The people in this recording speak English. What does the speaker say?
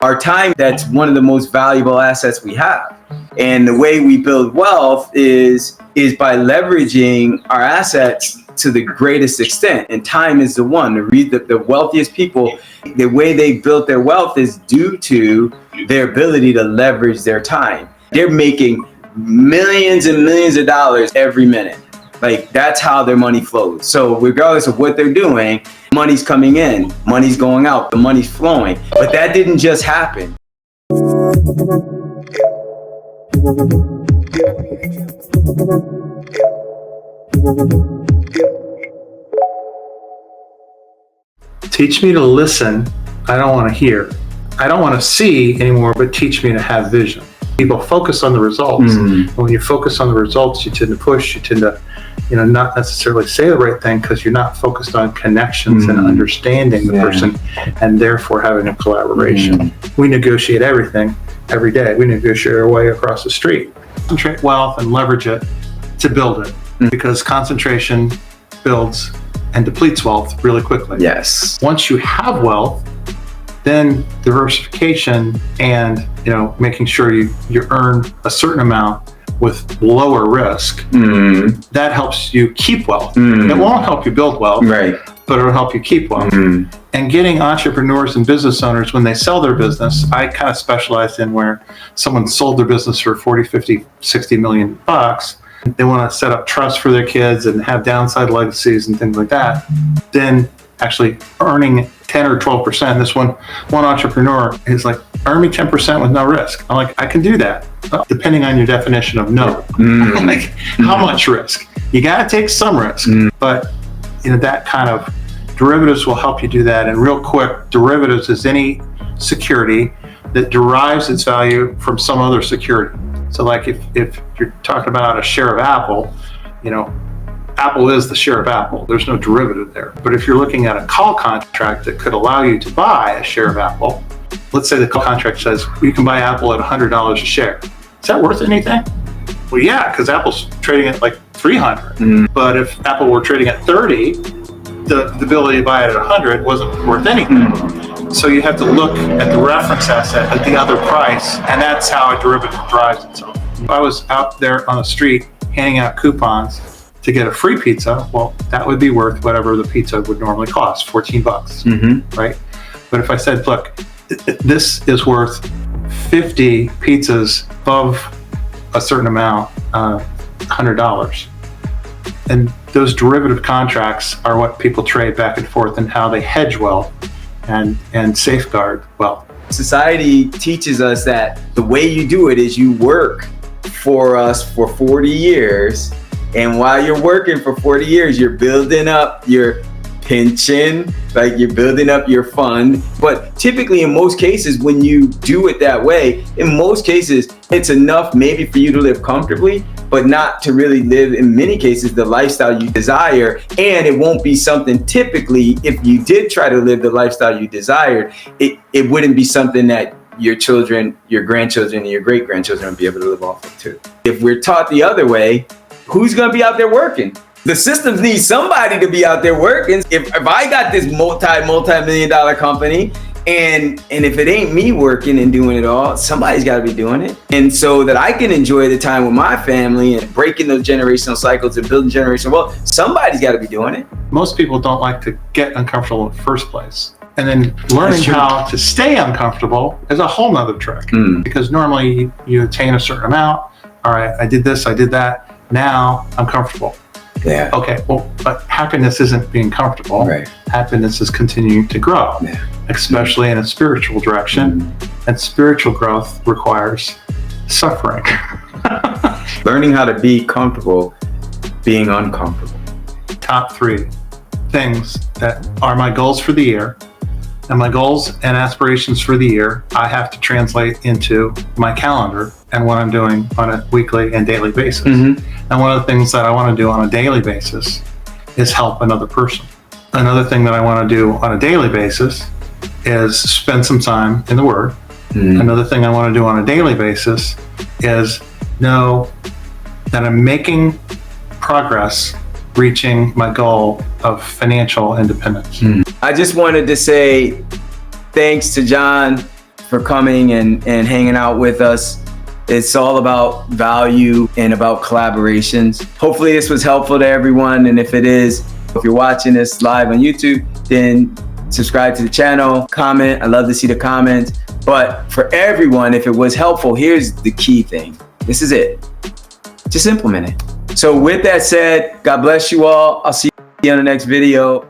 Our time, that's one of the most valuable assets we have. And the way we build wealth is by leveraging our assets to the greatest extent. And time is the one. The wealthiest people, the way they built their wealth is due to their ability to leverage their time. They're making millions and millions of dollars every minute. Like, that's how their money flows. So regardless of what they're doing, money's coming in, money's going out, the money's flowing. But that didn't just happen. Teach me to listen. I don't want to hear. I don't want to see anymore, but teach me to have vision. People focus on the results. And when you focus on the results, you tend to push, you tend to not necessarily say the right thing because you're not focused on connections and understanding the person, and therefore having a collaboration. We negotiate everything every day. We negotiate our way across the street. Concentrate wealth and leverage it to build it, because concentration builds and depletes wealth really quickly. Yes. Once you have wealth, then diversification and making sure you earn a certain amount with lower risk, that helps you keep wealth. It won't help you build wealth, right, but it'll help you keep wealth. And getting entrepreneurs and business owners, when they sell their business, I kind of specialized in where someone sold their business for 40, 50, 60 million bucks. They want to set up trusts for their kids and have downside legacies and things like that. Then actually earning 10 or 12%. This one entrepreneur is like, earn me 10% with no risk. I'm like, I can do that. Well, depending on your definition of no. Like, how much risk? You got to take some risk, but that kind of derivatives will help you do that. And real quick, derivatives is any security that derives its value from some other security. So like if you're talking about a share of Apple, Apple is the share of Apple. There's no derivative there. But if you're looking at a call contract that could allow you to buy a share of Apple, let's say the call contract says you can buy Apple at $100 a share. Is that worth anything? Well, yeah, because Apple's trading at like 300. But if Apple were trading at 30, the ability to buy it at 100 wasn't worth anything. So you have to look at the reference asset at the other price, and that's how a derivative drives itself. If I was out there on the street handing out coupons to get a free pizza, well, that would be worth whatever the pizza would normally cost, $14, right? But if I said, look, this is worth 50 pizzas above a certain amount, $100. And those derivative contracts are what people trade back and forth and how they hedge wealth and safeguard wealth. Society teaches us that the way you do it is you work for us for 40 years. And while you're working for 40 years, you're building up your pension, like you're building up your fund. But typically in most cases, when you do it that way, in most cases, it's enough maybe for you to live comfortably, but not to really live, in many cases, the lifestyle you desire. And it won't be something, typically, if you did try to live the lifestyle you desired, it wouldn't be something that your children, your grandchildren, and your great-grandchildren would be able to live off of too. If we're taught the other way, who's gonna be out there working? The systems need somebody to be out there working. If I got this multi-million dollar company, and if it ain't me working and doing it all, somebody's gotta be doing it. And so that I can enjoy the time with my family and breaking those generational cycles and building generational wealth, somebody's gotta be doing it. Most people don't like to get uncomfortable in the first place. And then learning how to stay uncomfortable is a whole nother trick. Because normally you attain a certain amount. All right, I did this, I did that. Now I'm comfortable. Yeah. Okay, well, but happiness isn't being comfortable. Right. Happiness is continuing to grow, especially in a spiritual direction. And spiritual growth requires suffering. Learning how to be comfortable, being uncomfortable. Top 3 things that are my goals for the year. And my goals and aspirations for the year, I have to translate into my calendar and what I'm doing on a weekly and daily basis. And one of the things that I want to do on a daily basis is help another person. Another thing that I want to do on a daily basis is spend some time in the Word. Another thing I want to do on a daily basis is know that I'm making progress reaching my goal of financial independence. I just wanted to say thanks to John for coming and hanging out with us. It's all about value and about collaborations. Hopefully this was helpful to everyone. And if it is, if you're watching this live on YouTube, then subscribe to the channel, comment. I love to see the comments. But for everyone, if it was helpful, here's the key thing. This is it. Just implement it. So with that said, God bless you all. I'll see you on the next video.